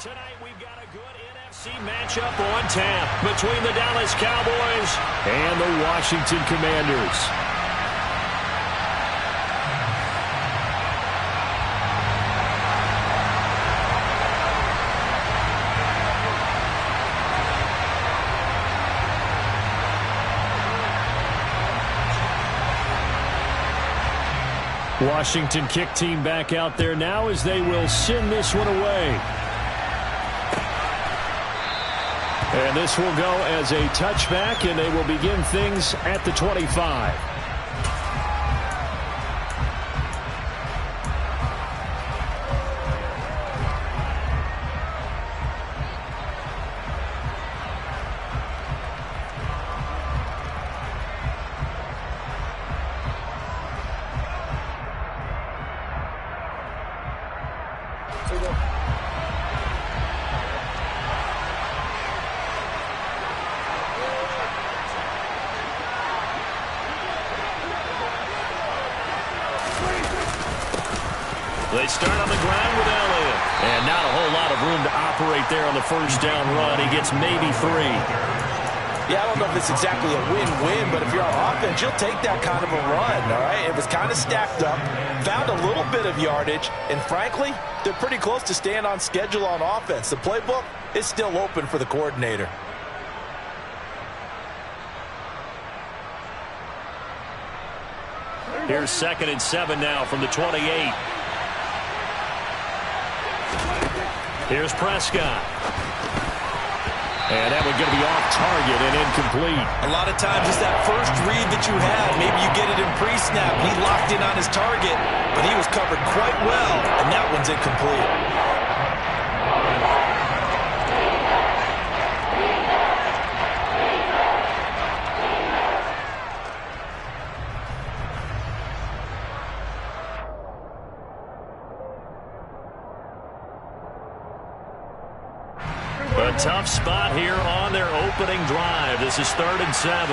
Tonight we've got a good NFC matchup on tap between the Dallas Cowboys and the Washington Commanders. Washington kick team back out there now as they will send this one away. And this will go as a touchback, and they will begin things at the 25. They start on the ground with Elliott. And not a whole lot of room to operate there on the first down run. He gets maybe 3. Yeah, I don't know if it's exactly a win-win, but if you're on offense, you'll take that kind of a run, all right? It was kind of stacked up, found a little bit of yardage, and frankly, they're pretty close to staying on schedule on offense. The playbook is still open for the coordinator. Here's 2nd and 7 now from the 28. Here's Prescott. And that one's going to be off target and incomplete. A lot of times it's that first read that you have. Maybe you get it in pre-snap. He locked in on his target, but he was covered quite well, and that one's incomplete. A tough spot here on their opening drive. This is 3rd and 7.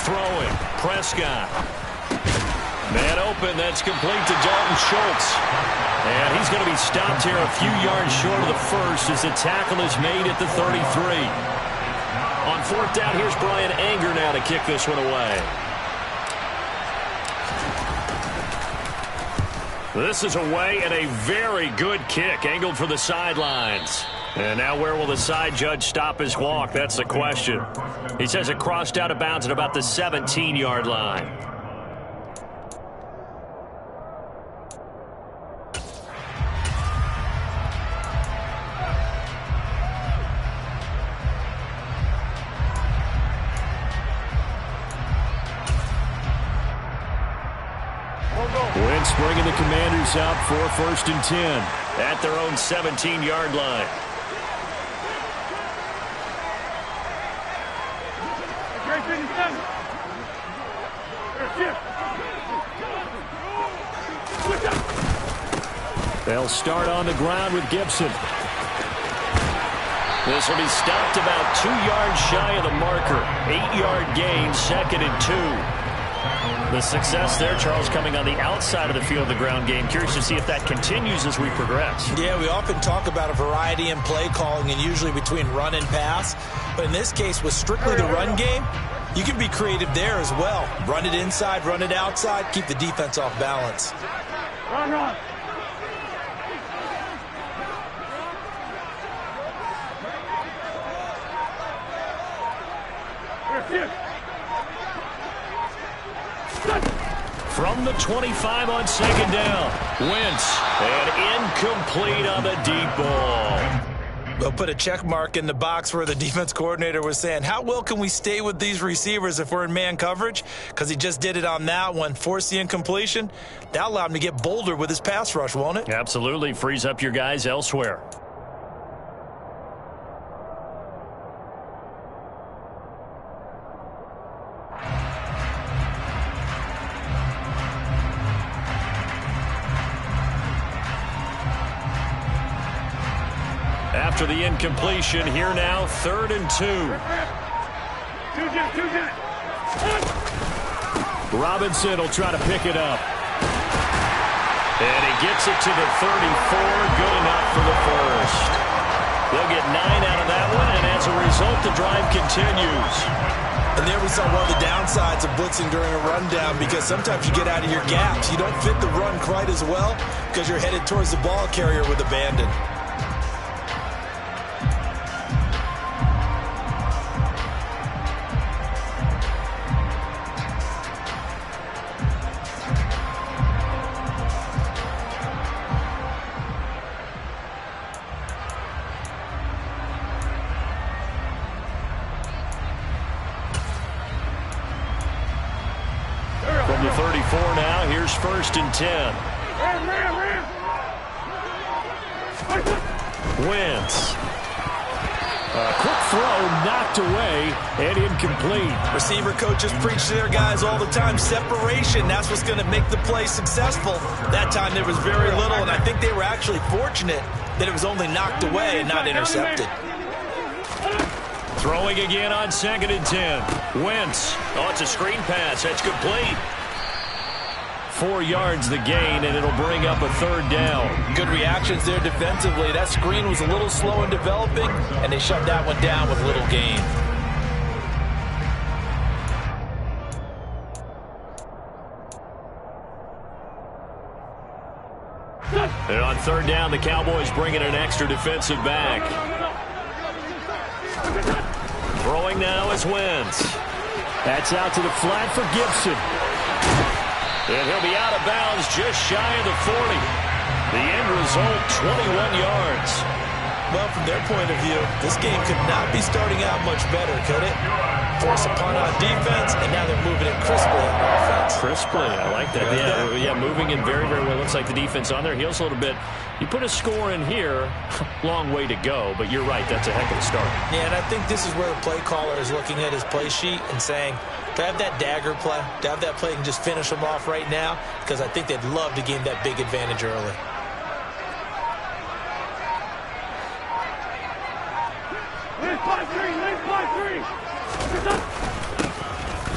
Throwing. Prescott. Man open. That's complete to Dalton Schultz. And he's going to be stopped here a few yards short of the first as the tackle is made at the 33. On 4th down, here's Brian Anger now to kick this one away. This is away and a very good kick, angled for the sidelines. And now where will the side judge stop his walk? That's the question. He says it crossed out of bounds at about the 17-yard line. Wentz bringing the Commanders out for 1st and 10 at their own 17-yard line. They'll start on the ground with Gibson. This will be stopped about 2 yards shy of the marker. 8-yard gain, 2nd and 2. The success there, Charles, coming on the outside of the field of the ground game. Curious to see if that continues as we progress. Yeah, we often talk about a variety in play calling and usually between run and pass. But in this case, with strictly the run game, you can be creative there as well. Run it inside, run it outside, keep the defense off balance. Run. From the 25 on 2nd down. Wentz, and incomplete on the deep ball. They'll put a check mark in the box where the defense coordinator was saying, how well can we stay with these receivers if we're in man coverage? Because he just did it on that one, forced the incompletion. That allowed him to get bolder with his pass rush, won't it? Absolutely. Frees up your guys elsewhere. After the incompletion, here now, 3rd and 2. Robinson will try to pick it up. And he gets it to the 34. Good enough for the first. They'll get 9 out of that one, and as a result, the drive continues. And there we saw one of the downsides of blitzing during a rundown, because sometimes you get out of your gaps. You don't fit the run quite as well because you're headed towards the ball carrier with abandon. From the 34 now, here's 1st and 10. Wentz. A quick throw knocked away and incomplete. Receiver coaches preach to their guys all the time. Separation, that's what's going to make the play successful. That time there was very little, and I think they were actually fortunate that it was only knocked away and not intercepted. Throwing again on 2nd and 10. Wentz. Oh, it's a screen pass. That's complete. 4 yards the gain, and it'll bring up a 3rd down. Good reactions there defensively. That screen was a little slow in developing, and they shut that one down with little gain. And on 3rd down, the Cowboys bring in an extra defensive back. Throwing now is Wentz. That's out to the flat for Gibson. And he'll be out of bounds just shy of the 40. The end result, 21 yards. Well, from their point of view, this game could not be starting out much better, could it? Force a punt on defense, and now they're moving it crisply on offense. Crisply, I like that. Yeah, moving in very, very well. Looks like the defense on there heals a little bit. You put a score in here, long way to go, but you're right, that's a heck of a start. Yeah, and I think this is where the play caller is looking at his play sheet and saying, to have that dagger play, to have that play and just finish them off right now, because I think they'd love to gain that big advantage early.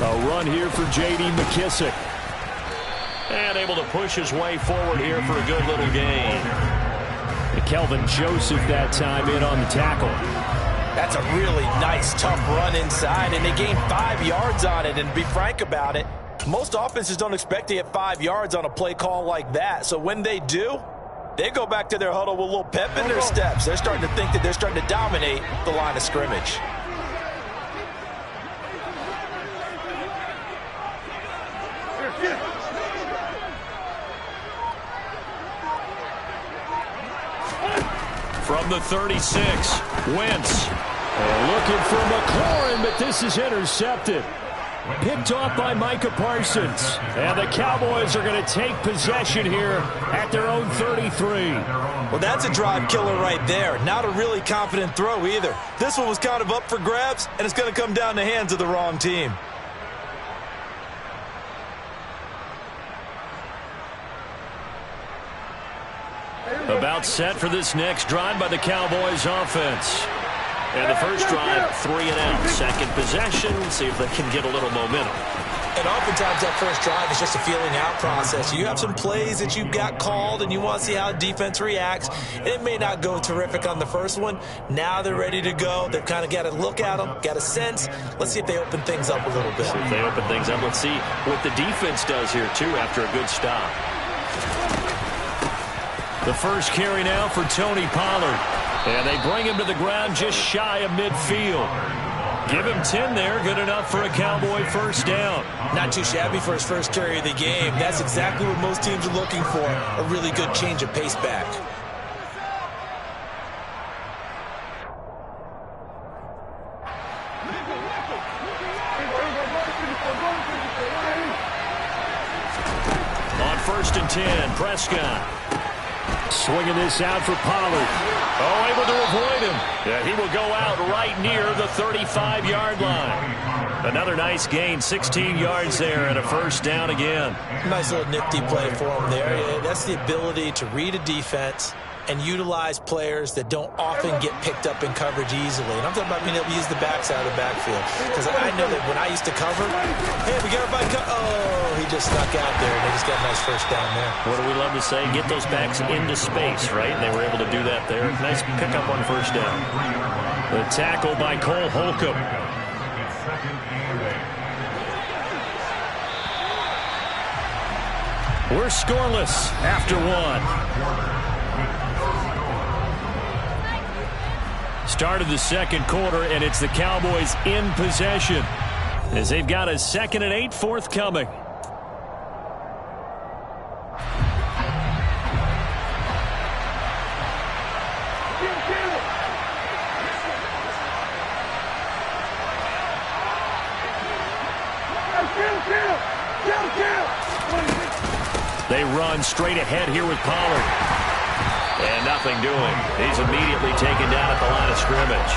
A run here for J.D. McKissick. And able to push his way forward here for a good little gain. And Kelvin Joseph that time in on the tackle. That's a really nice, tough run inside, and they gained 5 yards on it. And to be frank about it, most offenses don't expect to get 5 yards on a play call like that. So when they do, they go back to their huddle with a little pep in their steps. They're starting to think that they're starting to dominate the line of scrimmage. From the 36, Wentz. Looking for McLaurin, but this is intercepted. Picked off by Micah Parsons. And the Cowboys are going to take possession here at their own 33. Well, that's a drive killer right there. Not a really confident throw either. This one was kind of up for grabs, and it's going to come down the hands of the wrong team. About set for this next drive by the Cowboys offense. And the first drive, 3 and out. Second possession, see if they can get a little momentum. And oftentimes that first drive is just a feeling out process. You have some plays that you've got called and you want to see how defense reacts. And it may not go terrific on the first one. Now they're ready to go. They've kind of got to look at them, got a sense. Let's see if they open things up a little bit. See if they open things up. Let's see what the defense does here, too, after a good stop. The first carry now for Tony Pollard. And they bring him to the ground just shy of midfield. Give him 10 there. Good enough for a Cowboy first down. Not too shabby for his first carry of the game. That's exactly what most teams are looking for. A really good change of pace back. On 1st and 10, Prescott. Swinging this out for Pollard. Oh, able to avoid him. Yeah, he will go out right near the 35-yard line. Another nice gain, 16 yards there, and a first down again. Nice little nifty play for him there. Yeah, that's the ability to read a defense, and utilize players that don't often get picked up in coverage easily. And I'm talking about being able to use the backside of the backfield. Because I know that when I used to cover, hey, we got everybody oh, he just snuck out there, and they just got a nice first down there. What do we love to say? Get those backs into space, right? And they were able to do that there. Nice pickup on first down. The tackle by Cole Holcomb. We're scoreless after one. Started the second quarter, and it's the Cowboys in possession as they've got a 2nd and 8 forthcoming. They run straight ahead here with Pollard. And nothing doing. He's immediately taken down at the line of scrimmage.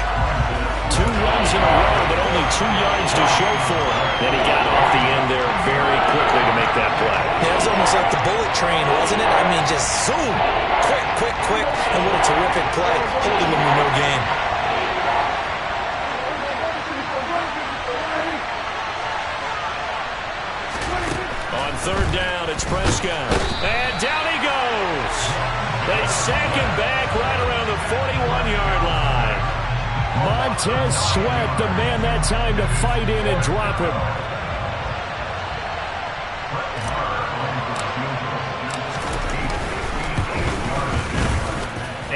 2 runs in a row, but only 2 yards to show for him. Then he got off the end there very quickly to make that play. Yeah, it was almost like the bullet train, wasn't it? I mean, just zoom. Quick, quick, quick. And what a terrific play, holding them to no gain. On 3rd down, it's Prescott. And down he goes. They sack him back right around the 41-yard line. Montez Sweat, the man that time to fight in and drop him.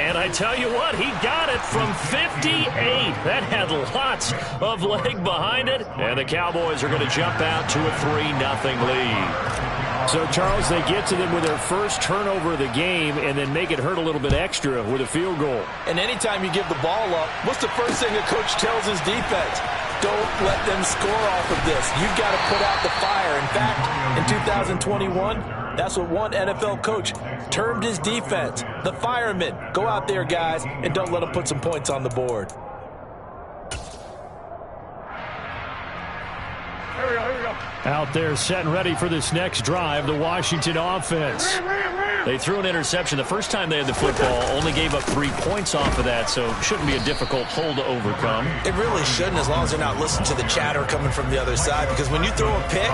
And I tell you what, he got it from 58. That had lots of leg behind it. And the Cowboys are going to jump out to a 3-0 lead. So, Charles, they get to them with their first turnover of the game and then make it hurt a little bit extra with a field goal. And anytime you give the ball up, what's the first thing a coach tells his defense? Don't let them score off of this. You've got to put out the fire. In fact, in 2021, that's what one NFL coach termed his defense, the firemen. Go out there, guys, and don't let them put some points on the board. Here we go. Out there set and ready for this next drive, the Washington offense. They threw an interception the first time they had the football, only gave up 3 points off of that, so shouldn't be a difficult hole to overcome. It really shouldn't, as long as they're not listening to the chatter coming from the other side, because when you throw a pick,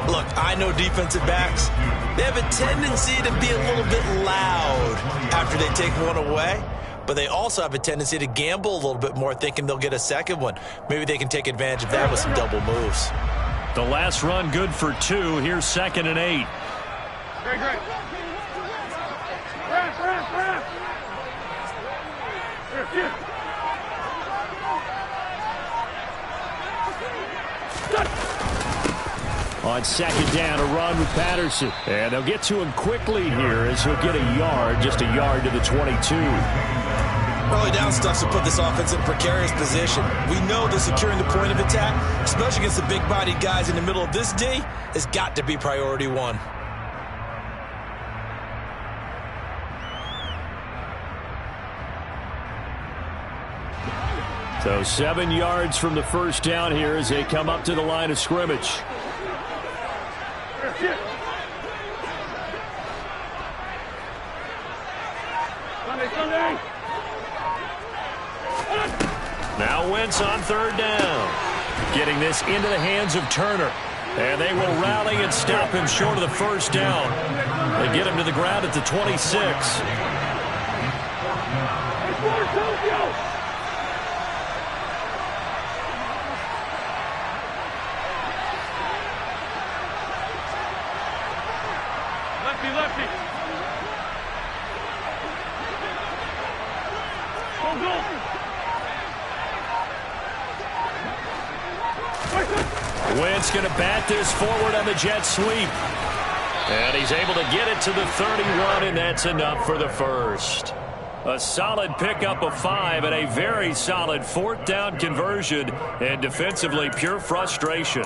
look, I know defensive backs, they have a tendency to be a little bit loud after they take one away. But they also have a tendency to gamble a little bit more, thinking they'll get a second one. Maybe they can take advantage of that with some double moves. The last run good for 2. Here's 2nd and 8. Great. On 2nd down, a run with Patterson. And they'll get to him quickly here as he'll get a yard, just a yard to the 22. Early down stuff to put this offense in a precarious position. We know that securing the point of attack, especially against the big-bodied guys in the middle of this D, has got to be priority 1. So 7 yards from the first down here as they come up to the line of scrimmage. Sunday. Now Wentz on 3rd down. Getting this into the hands of Turner. And they will rally and stop him short of the first down. They get him to the ground at the 26. Lefty. Go. Wentz going to bat this forward on the jet sweep. And he's able to get it to the 31, and that's enough for the first. A solid pickup of 5 and a very solid 4th down conversion, and defensively pure frustration.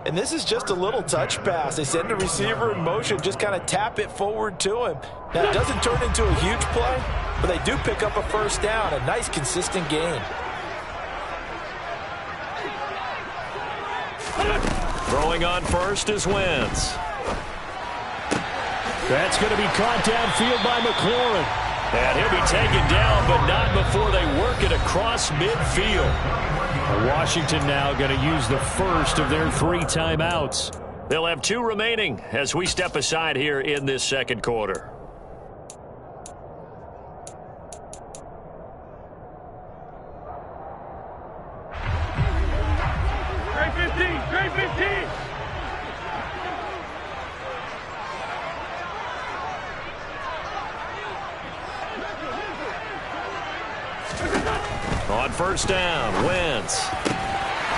And this is just a little touch pass. They send the receiver in motion, just kind of tap it forward to him. Now, it doesn't turn into a huge play, but they do pick up a first down, a nice, consistent gain. Throwing on first is Wentz. That's going to be caught downfield by McLaurin. And he'll be taken down, but not before they work it across midfield. Washington now going to use the first of their 3 timeouts. They'll have 2 remaining as we step aside here in this second quarter. Great 15! Great 15! On first down, Wentz.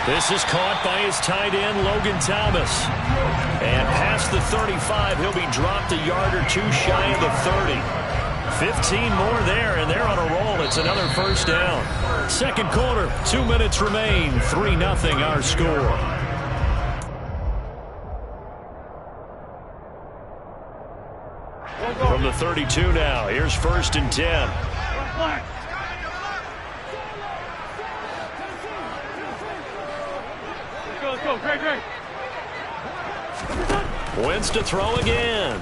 This is caught by his tight end, Logan Thomas. And past the 35, he'll be dropped a yard or 2 shy of the 30. 15 more there, and they're on a roll. It's another first down. Second quarter, 2 minutes remain. 3-0 our score. From the 32 now, here's first and 10. Let's go, great, great. Wentz to throw again.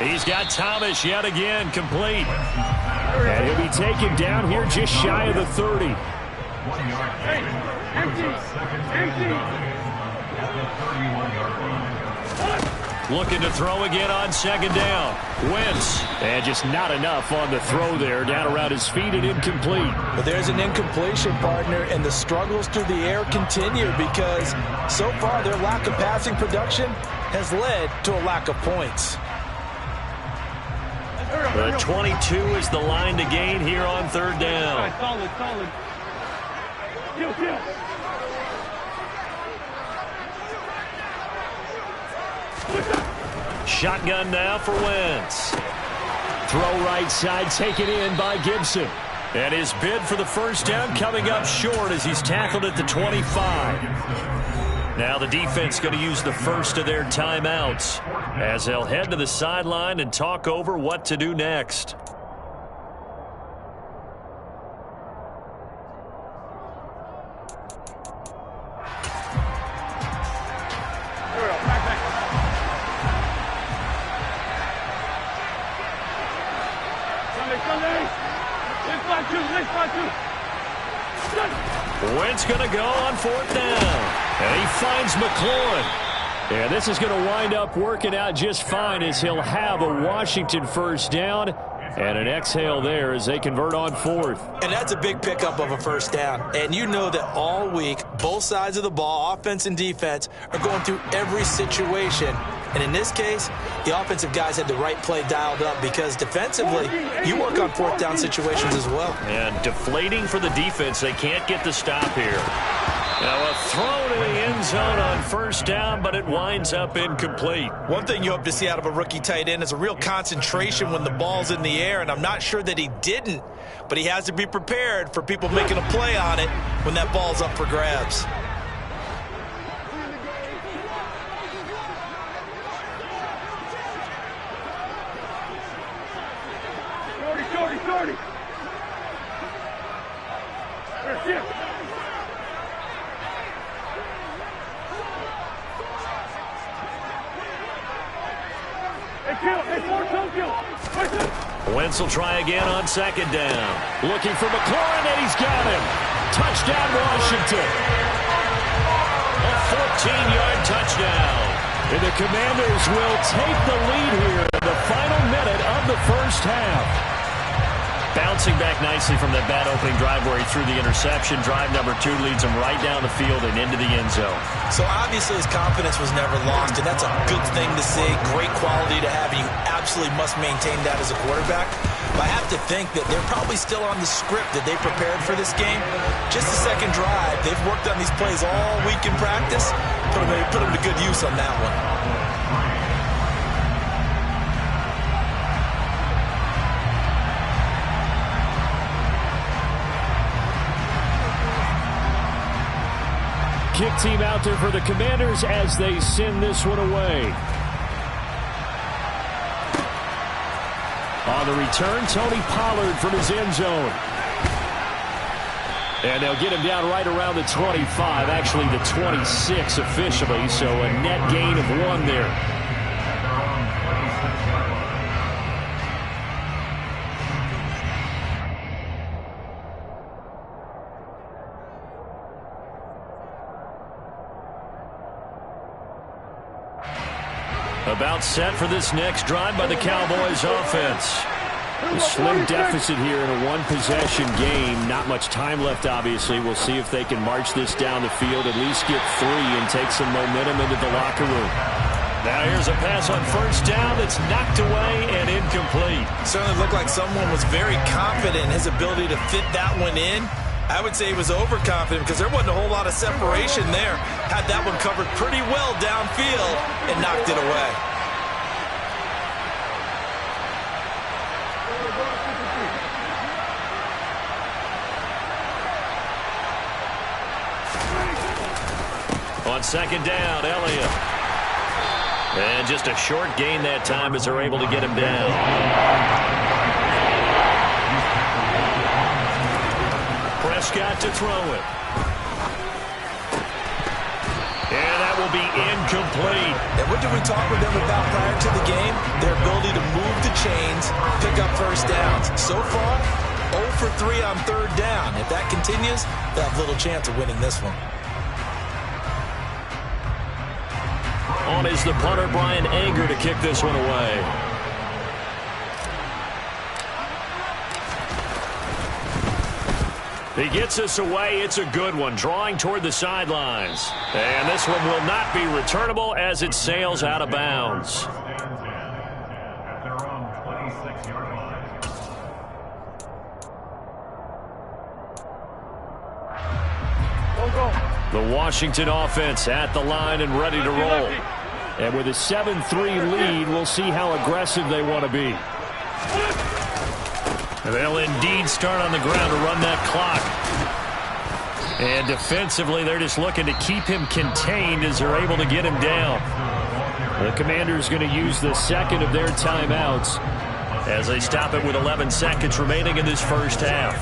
He's got Thomas yet again, complete. And he'll be taken down here just shy of the 30. Hey, empty. Looking to throw again on second down. Wentz. And just not enough on the throw there. Down around his feet and incomplete. But there's an incompletion, partner, and the struggles through the air continue because so far their lack of passing production has led to a lack of points. The 22 is the line to gain here on third down. Solid. Kill. Shotgun now for Wentz. Throw right side, taken in by Gibson. And his bid for the first down coming up short as he's tackled at the 25. Now the defense going to use the first of their timeouts as they'll head to the sideline and talk over what to do next. Wentz going to go on fourth down. And he finds McLaurin. And this is going to wind up working out just fine as he'll have a Washington first down. And an exhale there as they convert on fourth. And that's a big pickup of a first down. And you know that all week, both sides of the ball, offense and defense, are going through every situation. And in this case, the offensive guys had the right play dialed up because defensively, you work on fourth down situations as well. And deflating for the defense. They can't get the stop here. Now a throw to the end zone on first down, but it winds up incomplete. One thing you hope to see out of a rookie tight end is a real concentration when the ball's in the air, and I'm not sure that he didn't, but he has to be prepared for people making a play on it when that ball's up for grabs. Shorty. Wentz will try again on second down. Looking for McLaurin, and he's got him. Touchdown, Washington. A 14-yard touchdown. And the Commanders will take the lead here in the final minute of the first half. Bouncing back nicely from that bad opening drive where he threw the interception. Drive number 2 leads him right down the field and into the end zone. So obviously his confidence was never lost, and that's a good thing to see. Great quality to have, and you absolutely must maintain that as a quarterback. But I have to think that they're probably still on the script that they prepared for this game. Just the second drive. They've worked on these plays all week in practice. Put them to good use on that one. Kick team out there for the Commanders as they send this one away. On the return, Tony Pollard from his end zone. And they'll get him down right around the 25, actually the 26 officially, so a net gain of 1 there. About set for this next drive by the Cowboys offense. A slim deficit here in a one-possession game. Not much time left, obviously. We'll see if they can march this down the field, at least get 3, and take some momentum into the locker room. Now here's a pass on first down that's knocked away and incomplete. Certainly looked like someone was very confident in his ability to fit that one in. I would say he was overconfident because there wasn't a whole lot of separation there. Had that one covered pretty well downfield and knocked it away. On second down, Elliott. And just a short gain that time as they're able to get him down. Prescott to throw it. And that will be incomplete. And what did we talk with them about prior to the game? Their ability to move the chains, pick up first downs. So far, 0 for 3 on third down. If that continues, they'll have little chance of winning this one. On is the punter, Brian Anger, to kick this one away. He gets us away. It's a good one, drawing toward the sidelines. And this one will not be returnable as it sails out of bounds. The Washington offense at the line and ready to roll. And with a 7-3 lead, we'll see how aggressive they want to be. And they'll indeed start on the ground to run that clock. And defensively, they're just looking to keep him contained as they're able to get him down. The Commanders going to use the second of their timeouts as they stop it with 11 seconds remaining in this first half.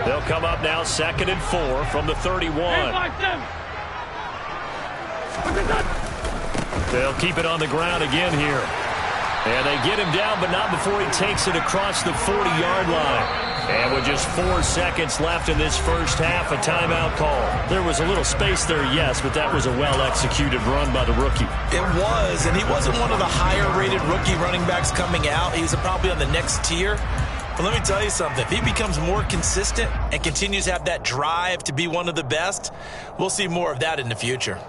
They'll come up now 2nd and 4 from the 31. They'll keep it on the ground again here. And they get him down, but not before he takes it across the 40-yard line. And with just 4 seconds left in this first half, a timeout call. There was a little space there, yes, but that was a well-executed run by the rookie. It was, and he wasn't one of the higher-rated rookie running backs coming out. He's probably on the next tier. But let me tell you something. If he becomes more consistent and continues to have that drive to be one of the best, we'll see more of that in the future.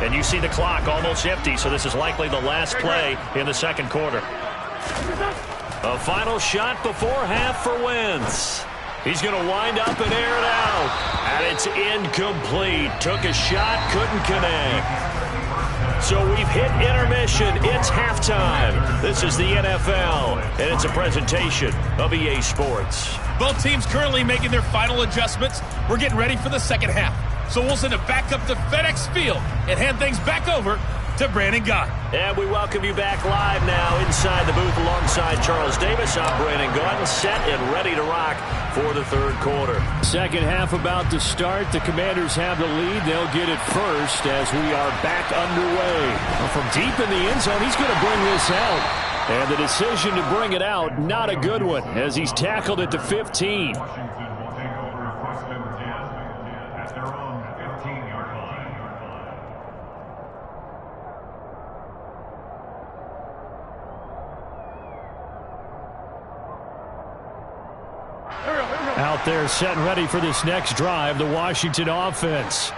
And you see the clock almost empty, so this is likely the last play in the second quarter. A final shot before half for Wentz. He's going to wind up and air it out. And it's incomplete. Took a shot, couldn't connect. So we've hit intermission. It's halftime. This is the NFL, and it's a presentation of EA Sports. Both teams currently making their final adjustments. We're getting ready for the second half. So we'll send it back up to FedEx Field and hand things back over to Brandon Gott. And we welcome you back live now inside the booth alongside Charles Davis. I'm Brandon Gott, set and ready to rock for the third quarter. Second half about to start. The Commanders have the lead. They'll get it first as we are back underway. From deep in the end zone, he's going to bring this out. And the decision to bring it out, not a good one, as he's tackled at the 15. Out there set and ready for this next drive, the Washington offense.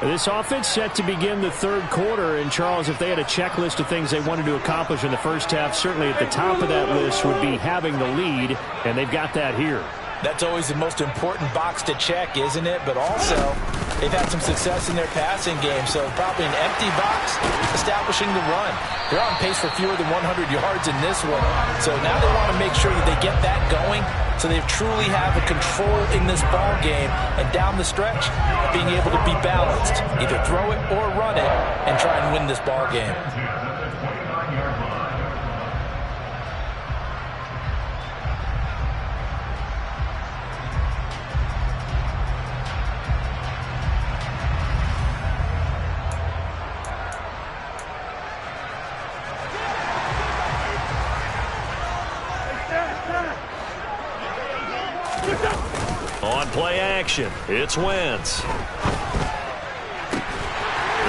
This offense set to begin the third quarter. And, Charles, if they had a checklist of things they wanted to accomplish in the first half, certainly at the top of that list would be having the lead, and they've got that here. That's always the most important box to check, isn't it? But also, they've had some success in their passing game, so probably an empty box establishing the run. They're on pace for fewer than 100 yards in this one. So now they want to make sure that they get that going so they truly have a control in this ball game and down the stretch, being able to be balanced, either throw it or run it and try and win this ball game. On play action, it's Wentz.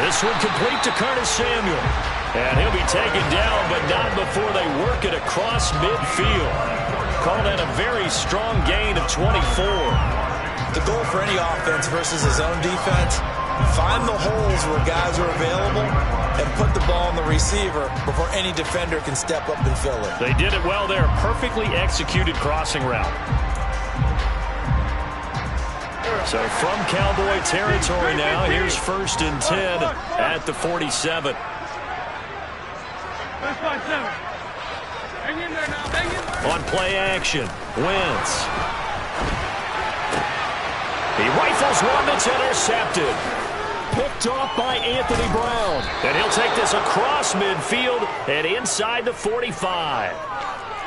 This one complete to Curtis Samuel. And he'll be taken down, but not before they work it across midfield. Call that a very strong gain of 24. The goal for any offense versus his own defense, find the holes where guys are available and put the ball on the receiver before any defender can step up and fill it. They did it well there. Perfectly executed crossing route. So from Cowboy territory now, here's 1st and 10 at the 47. That's 5-7. Hang in there now, hang in there. On play action, Wentz. He rifles one that's intercepted. Picked off by Anthony Brown. And he'll take this across midfield and inside the 45.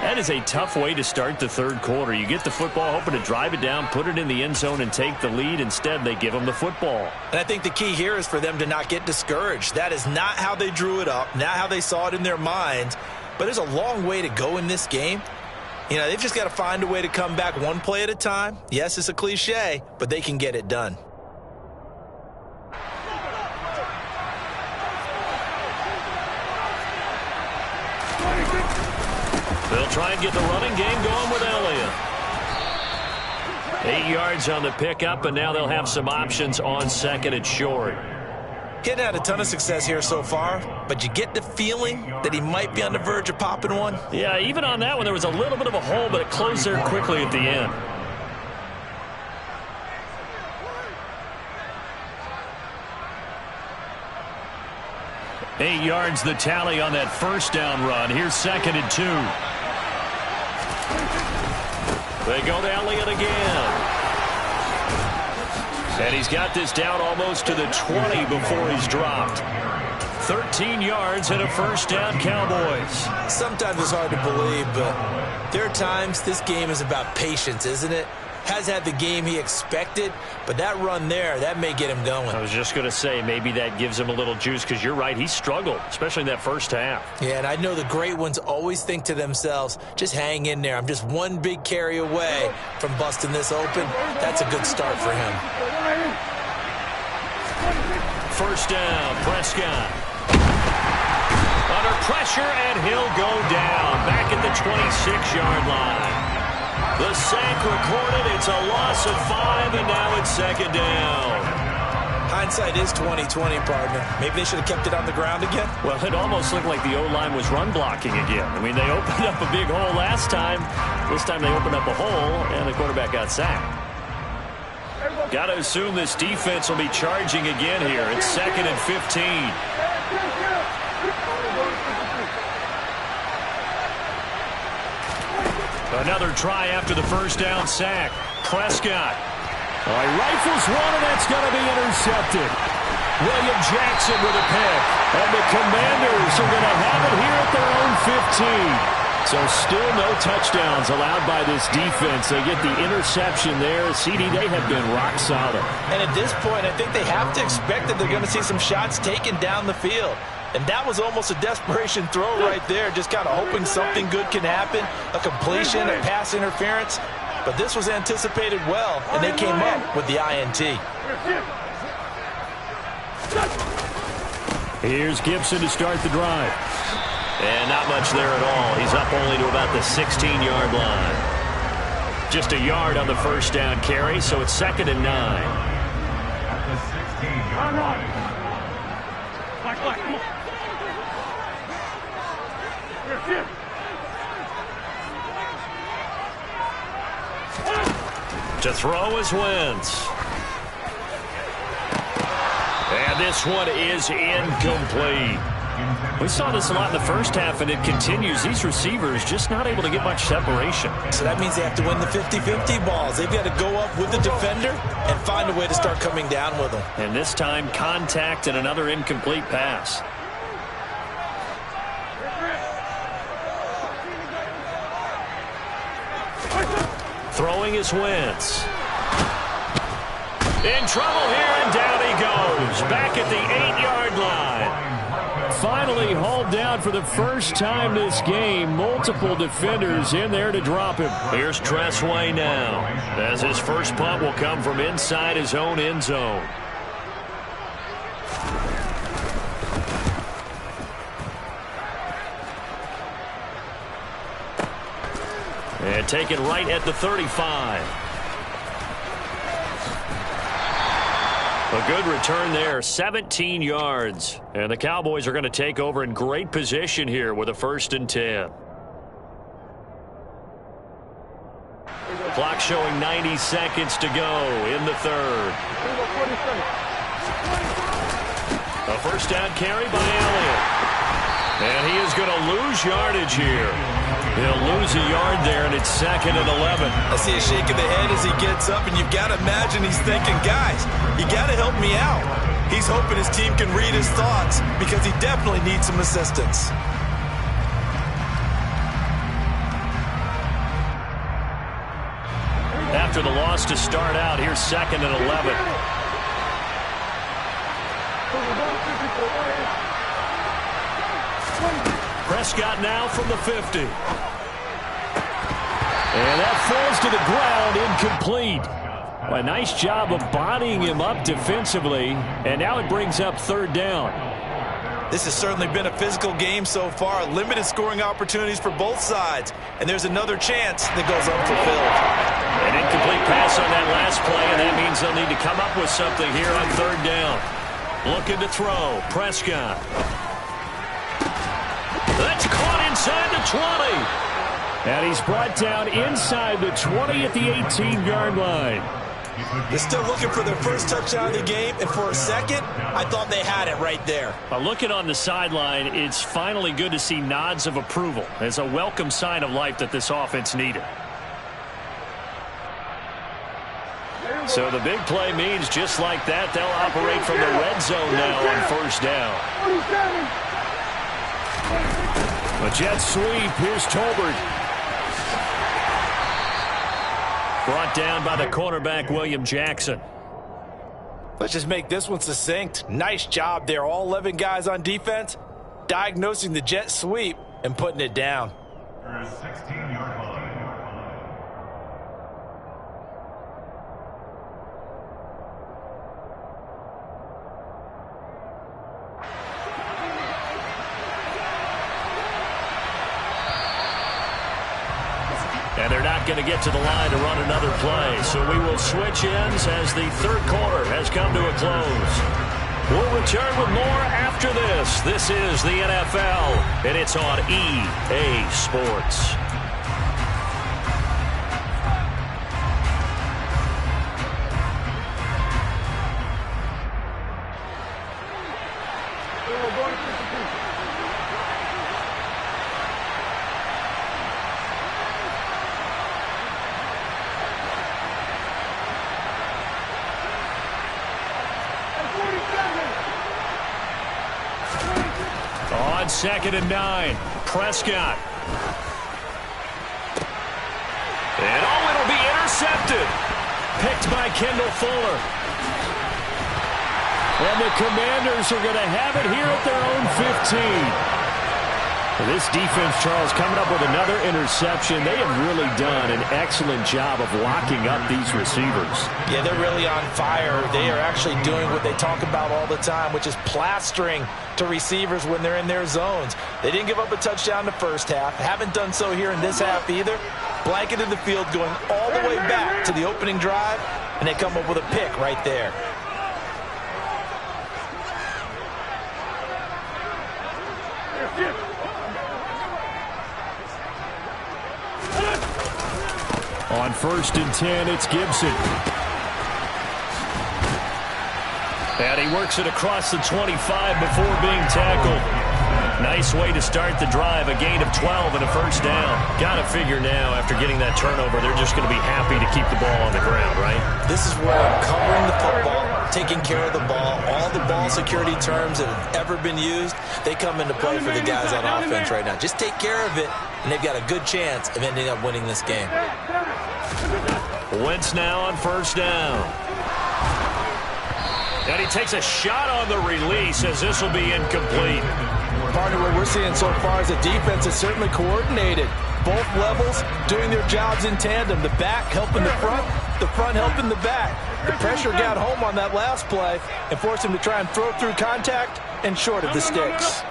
That is a tough way to start the third quarter. You get the football, hoping to drive it down, put it in the end zone, and take the lead. Instead, they give them the football. And I think the key here is for them to not get discouraged. That is not how they drew it up, not how they saw it in their minds. But there's a long way to go in this game. You know, they've just got to find a way to come back one play at a time. Yes, it's a cliche, but they can get it done. They'll try and get the running game going with Elliott. 8 yards on the pickup, and now they'll have some options on 2nd and short. Getting had a ton of success here so far, but you get the feeling that he might be on the verge of popping one. Yeah, even on that one, there was a little bit of a hole, but it closed there quickly at the end. Eight yards the tally on that first down run. Here's 2nd and 2. They go to Elliott again. And he's got this down almost to the 20 before he's dropped. 13 yards and a first down, Cowboys. Sometimes it's hard to believe, but there are times this game is about patience, isn't it? Has had the game he expected, but that run there, that may get him going. I was just going to say, maybe that gives him a little juice, because you're right, he struggled, especially in that first half. Yeah, and I know the great ones always think to themselves, just hang in there. I'm just one big carry away from busting this open. That's a good start for him. First down, Prescott. Under pressure, and he'll go down back at the 26-yard line. The sack recorded. It's a loss of 5, and now it's 2nd down. Hindsight is 20/20, partner. Maybe they should have kept it on the ground again. Well, it almost looked like the O-line was run blocking again. I mean, they opened up a big hole last time. This time they opened up a hole, and the quarterback got sacked. Got to assume this defense will be charging again here. It's 2nd and 15. Another try after the first down sack. Prescott. He rifles one, and that's going to be intercepted. William Jackson with a pick. And the Commanders are going to have it here at their own 15. So still no touchdowns allowed by this defense. They get the interception there. CD, they have been rock solid. And at this point, I think they have to expect that they're going to see some shots taken down the field. And that was almost a desperation throw right there, just kind of hoping something good can happen, a completion, a pass interference. But this was anticipated well, and they came up with the INT. Here's Gibson to start the drive. And not much there at all. He's up only to about the 16-yard line. Just a yard on the first down carry, so it's 2nd and 9. At the 16-yard line. Black, come on. To throw is Wentz. And this one is incomplete. We saw this a lot in the first half, and it continues. These receivers just not able to get much separation. So that means they have to win the 50-50 balls. They've got to go up with the defender and find a way to start coming down with them. And this time, contact and another incomplete pass. Throwing is Wentz. In trouble here, and down he goes. Back at the 8-yard line. Finally hauled down for the first time this game. Multiple defenders in there to drop him. Here's Tressway now, as his first punt will come from inside his own end zone. take it right at the 35. A good return there, 17 yards. And the Cowboys are going to take over in great position here with a 1st and 10. Clock showing 90 seconds to go in the 3rd. A 1st down carry by Elliott. And he is going to lose yardage here. He'll lose a yard there, and it's 2nd and 11. I see a shake of the head as he gets up, and you've got to imagine he's thinking, guys, you got to help me out. He's hoping his team can read his thoughts because he definitely needs some assistance. After the loss to start out, here's 2nd and 11. Prescott now from the 50. And that falls to the ground, incomplete. A nice job of bodying him up defensively, and now it brings up 3rd down. This has certainly been a physical game so far. Limited scoring opportunities for both sides. And there's another chance that goes unfulfilled. An incomplete pass on that last play, and that means they'll need to come up with something here on 3rd down. Looking to throw. Prescott. That's caught inside the 20. And he's brought down inside the 20 at the 18-yard line. They're still looking for their first touchdown of the game, and for a second, I thought they had it right there. Looking on the sideline, it's finally good to see nods of approval. It's a welcome sign of life that this offense needed. So the big play means just like that, they'll operate from the red zone now on 1st down. A jet sweep. Here's Tolbert. Brought down by the cornerback, William Jackson. Let's just make this one succinct. Nice job there. All 11 guys on defense diagnosing the jet sweep and putting it down. 16-yard line. And they're not going to get to the line to run another play. So we will switch ends as the 3rd quarter has come to a close. We'll return with more after this. This is the NFL, and it's on EA Sports. On 2nd and 9, Prescott. And it'll be intercepted. Picked by Kendall Fuller. And the Commanders are going to have it here at their own 15. This defense, Charles, coming up with another interception. They have really done an excellent job of locking up these receivers. Yeah, they're really on fire. They are actually doing what they talk about all the time, which is plastering to receivers when they're in their zones. They didn't give up a touchdown the first half. Haven't done so here in this half either. Blanketed the field going all the way back to the opening drive, and they come up with a pick right there. On 1st and 10, it's Gibson. And he works it across the 25 before being tackled. Nice way to start the drive, a gain of 12 and a 1st down. Got to figure now, after getting that turnover, they're just going to be happy to keep the ball on the ground, right? This is where covering the football, taking care of the ball, all the ball security terms that have ever been used, they come into play for the guys on offense right now. Just take care of it, and they've got a good chance of ending up winning this game. Wentz now on 1st down. And he takes a shot on the release as this will be incomplete. Partner, what we're seeing so far is a defense that's certainly coordinated. Both levels doing their jobs in tandem. The back helping the front helping the back. The pressure got home on that last play and forced him to try and throw through contact and short of the sticks.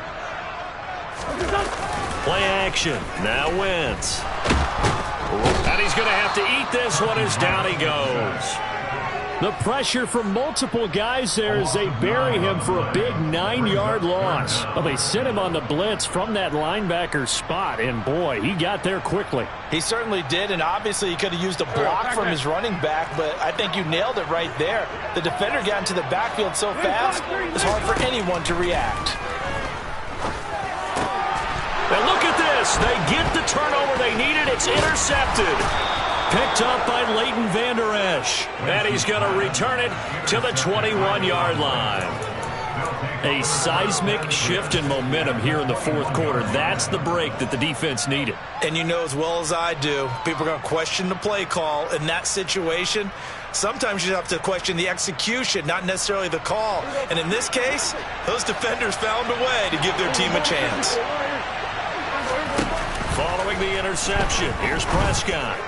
Play action. Now Wentz. And going to have to eat this one as down he goes. The pressure from multiple guys there as they bury him for a big 9-yard loss. Well, they sent him on the blitz from that linebacker spot, and boy, he got there quickly. He certainly did, and obviously he could have used a block from his running back, but I think you nailed it right there. The defender got into the backfield so fast, it's hard for anyone to react. And look at this. They get the turnover they needed. It's intercepted. Picked up by Leighton Vander Esch. And he's going to return it to the 21-yard line. A seismic shift in momentum here in the fourth quarter. That's the break that the defense needed. And you know as well as I do, people are going to question the play call in that situation. Sometimes you have to question the execution, not necessarily the call. And in this case, those defenders found a way to give their team a chance. Following the interception, here's Prescott.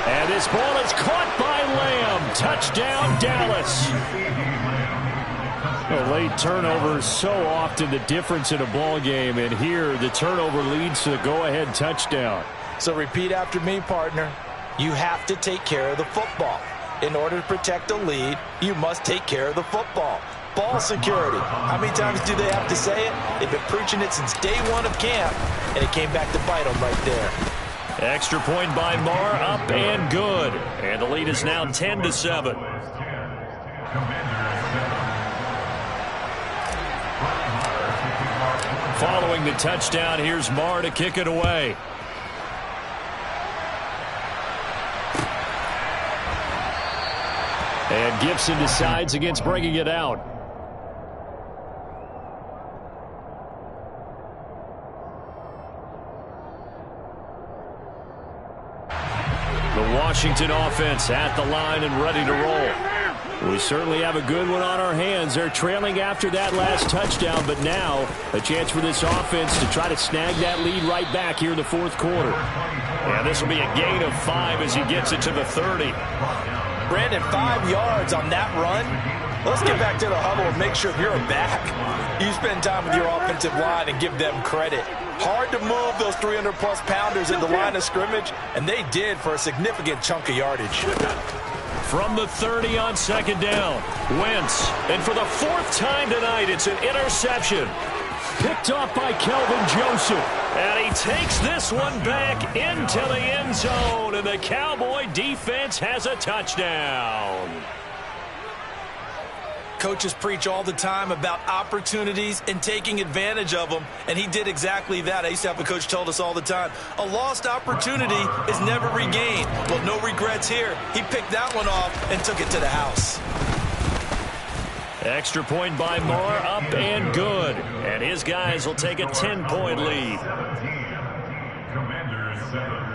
And this ball is caught by Lamb. Touchdown, Dallas. A late turnover is so often the difference in a ball game, and here the turnover leads to the go-ahead touchdown. So repeat after me, partner. You have to take care of the football. In order to protect the lead, you must take care of the football. Ball security. How many times do they have to say it? They've been preaching it since day one of camp, and it came back to bite them right there. Extra point by Marr, up and good. And the lead is now 10-7. Following the touchdown, here's Marr to kick it away. And Gibson decides against bringing it out. The Washington offense at the line and ready to roll. We certainly have a good one on our hands. They're trailing after that last touchdown, but now a chance for this offense to try to snag that lead right back here in the fourth quarter. And this will be a gain of 5 as he gets it to the 30. Brandon, 5 yards on that run. Let's get back to the huddle and make sure you're back. You spend time with your offensive line and give them credit. Hard to move those 300-plus pounders in the line of scrimmage, and they did for a significant chunk of yardage. From the 30 on second down, Wentz. And for the 4th time tonight, it's an interception. Picked off by Kelvin Joseph. And he takes this one back into the end zone, and the Cowboy defense has a touchdown. Coaches preach all the time about opportunities and taking advantage of them, and he did exactly that. I used to have a coach told us all the time, a lost opportunity is never regained. Well, no regrets here. He picked that one off and took it to the house. Extra point by Marr, up and good. And his guys will take a 10-point lead. Commanders 7.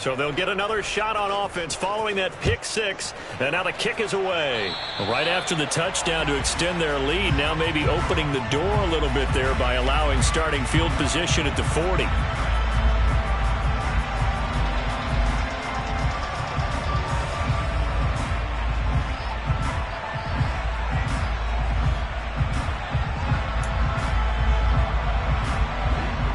So they'll get another shot on offense following that pick 6. And now the kick is away. Right after the touchdown to extend their lead, now maybe opening the door a little bit there by allowing starting field position at the 40.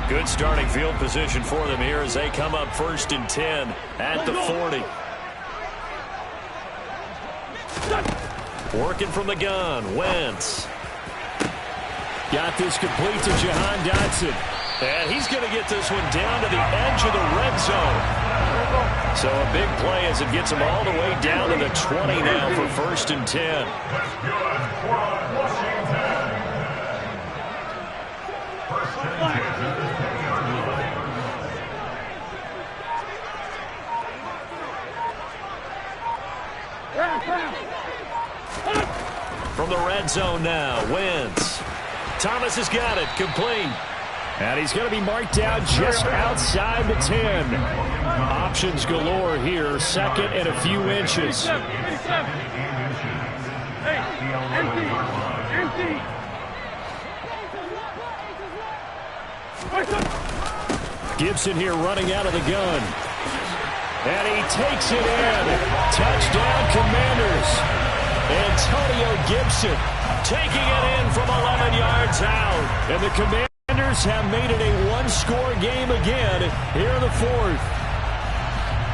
Good starting field position for them here as they come up 1st and 10 at the 40. Working from the gun, Wentz. Got this complete to Jahan Dotson. And he's going to get this one down to the edge of the red zone. So a big play as it gets him all the way down to the 20 now for 1st and 10. From the red zone now, Wentz. Thomas has got it, complete. And he's going to be marked down just outside the 10. Options galore here, 2nd and a few inches. Gibson here running out of the gun. And he takes it in. Touchdown, Commanders. Antonio Gibson taking it in from 11 yards out. And the Commanders have made it a one-score game again here in the fourth.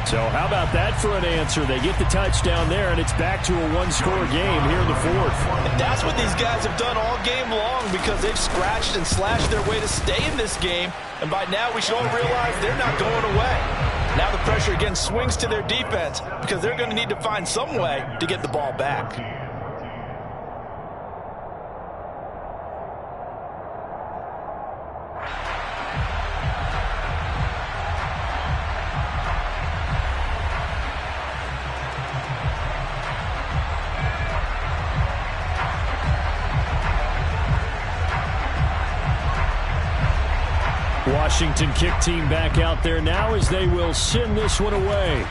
So how about that for an answer? They get the touchdown there, and it's back to a one-score game here in the fourth. And that's what these guys have done all game long because they've scratched and slashed their way to stay in this game. And by now, we should all realize they're not going away. Now the pressure again swings to their defense because they're going to need to find some way to get the ball back. Washington kick team back out there now as they will send this one away.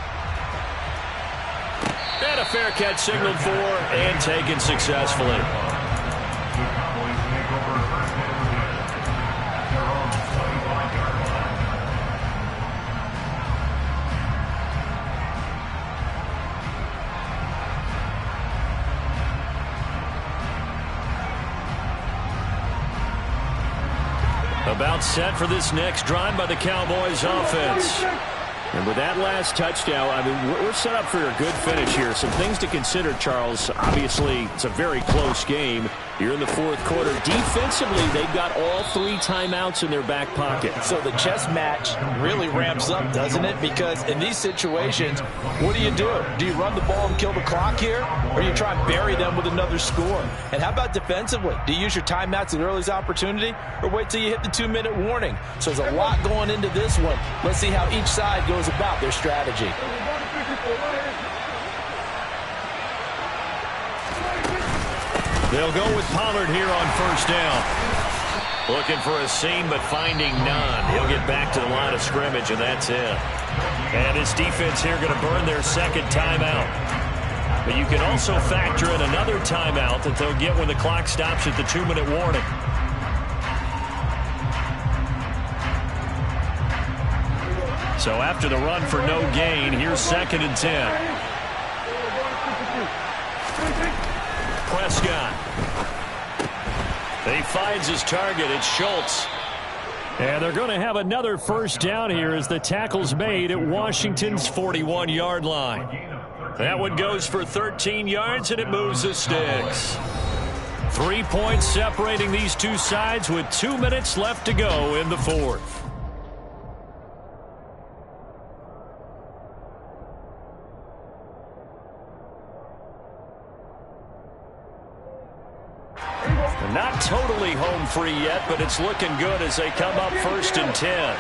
And a fair catch signaled for and taken successfully. About set for this next drive by the Cowboys offense. And with that last touchdown, I mean, we're set up for a good finish here. Some things to consider, Charles. Obviously, it's a very close game. You're in the fourth quarter. Defensively, they've got all 3 timeouts in their back pocket. So the chess match really ramps up, doesn't it? Because in these situations, what do? Do you run the ball and kill the clock here? Or you try and bury them with another score? And how about defensively? Do you use your timeouts at earliest opportunity? Or wait till you hit the 2-minute warning? So there's a lot going into this one. Let's see how each side goes about their strategy. They'll go with Pollard here on first down. Looking for a seam, but finding none. He'll get back to the line of scrimmage, and that's it. And his defense here going to burn their second timeout. But you can also factor in another timeout that they'll get when the clock stops at the 2-minute warning. So after the run for no gain, here's 2nd and 10. Prescott. He finds his target. It's Schultz. And they're going to have another first down here as the tackle's made at Washington's 41-yard line. That one goes for 13 yards, and it moves the sticks. 3 points separating these two sides with 2 minutes left to go in the fourth. Not totally home free yet, but it's looking good as they come up 1st and 10.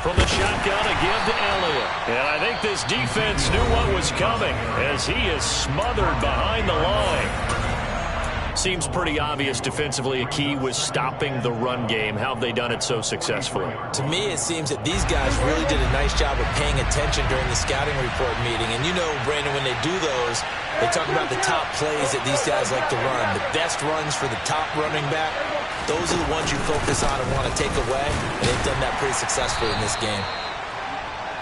From the shotgun, a give to Elliott. And I think this defense knew what was coming as he is smothered behind the line. Seems pretty obvious defensively a key was stopping the run game. How have they done it so successfully? To me, it seems that these guys really did a nice job of paying attention during the scouting report meeting. And you know, Brandon, when they do those, they talk about the top plays that these guys like to run. The best runs for the top running back, those are the ones you focus on and want to take away. And they've done that pretty successfully in this game.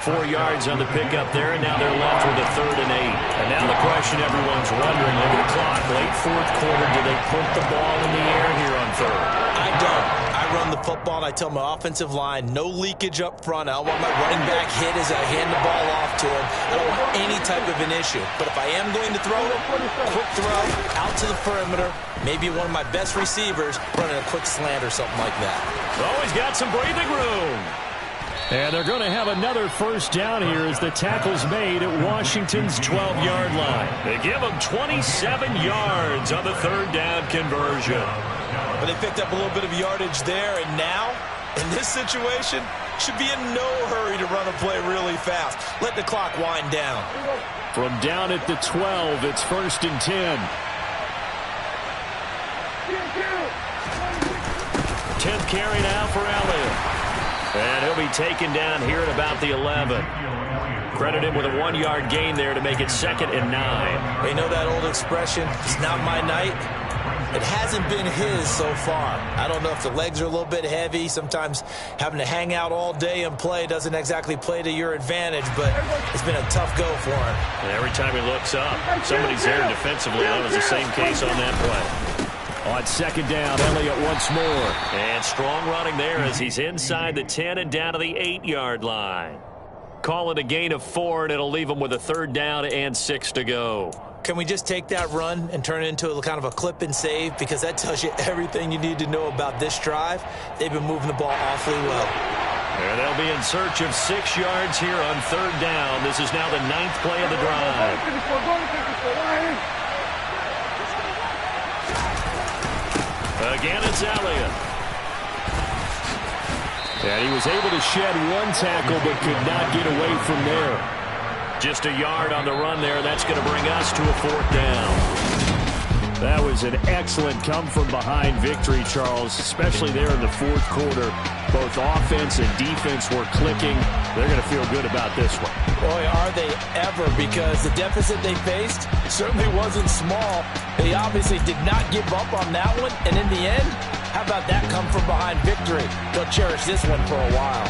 4 yards on the pickup there, and now they're left with a 3rd and 8. And now the question everyone's wondering, look at the clock, late fourth quarter, do they put the ball in the air here on 3rd? I don't. I run the football, and I tell my offensive line, no leakage up front. I don't want my running back hit as I hand the ball off to him. I don't want any type of an issue. But if I am going to throw it, quick throw, out to the perimeter, maybe one of my best receivers running a quick slant or something like that. Always got some breathing room. And they're going to have another first down here as the tackle's made at Washington's 12-yard line. They give them 27 yards on the 3rd down conversion. But they picked up a little bit of yardage there, and now, in this situation, should be in no hurry to run a play really fast. Let the clock wind down. From down at the 12, it's 1st and 10. 10th carry now for Elliott. And he'll be taken down here at about the 11. Credit him with a 1-yard gain there to make it 2nd and 9. You know that old expression, it's not my night. It hasn't been his so far. I don't know if the legs are a little bit heavy. Sometimes having to hang out all day and play doesn't exactly play to your advantage, but it's been a tough go for him. And every time he looks up, somebody's there defensively. That was the same case on that play. On second down, Elliott once more. And strong running there as he's inside the 10 and down to the 8-yard line. Call it a gain of 4, and it'll leave him with a 3rd down and 6 to go. Can we just take that run and turn it into a kind of a clip and save? Because that tells you everything you need to know about this drive. They've been moving the ball awfully well. And they'll be in search of 6 yards here on 3rd down. This is now the 9th play of the drive. Again, it's Elliott. And he was able to shed 1 tackle but could not get away from there. Just a yard on the run there. That's going to bring us to a 4th down. That was an excellent come-from-behind victory, Charles, especially there in the 4th quarter. Both offense and defense were clicking. They're going to feel good about this one. Boy, are they ever, because the deficit they faced certainly wasn't small. They obviously did not give up on that one, and in the end, how about that come-from-behind victory? They'll cherish this one for a while.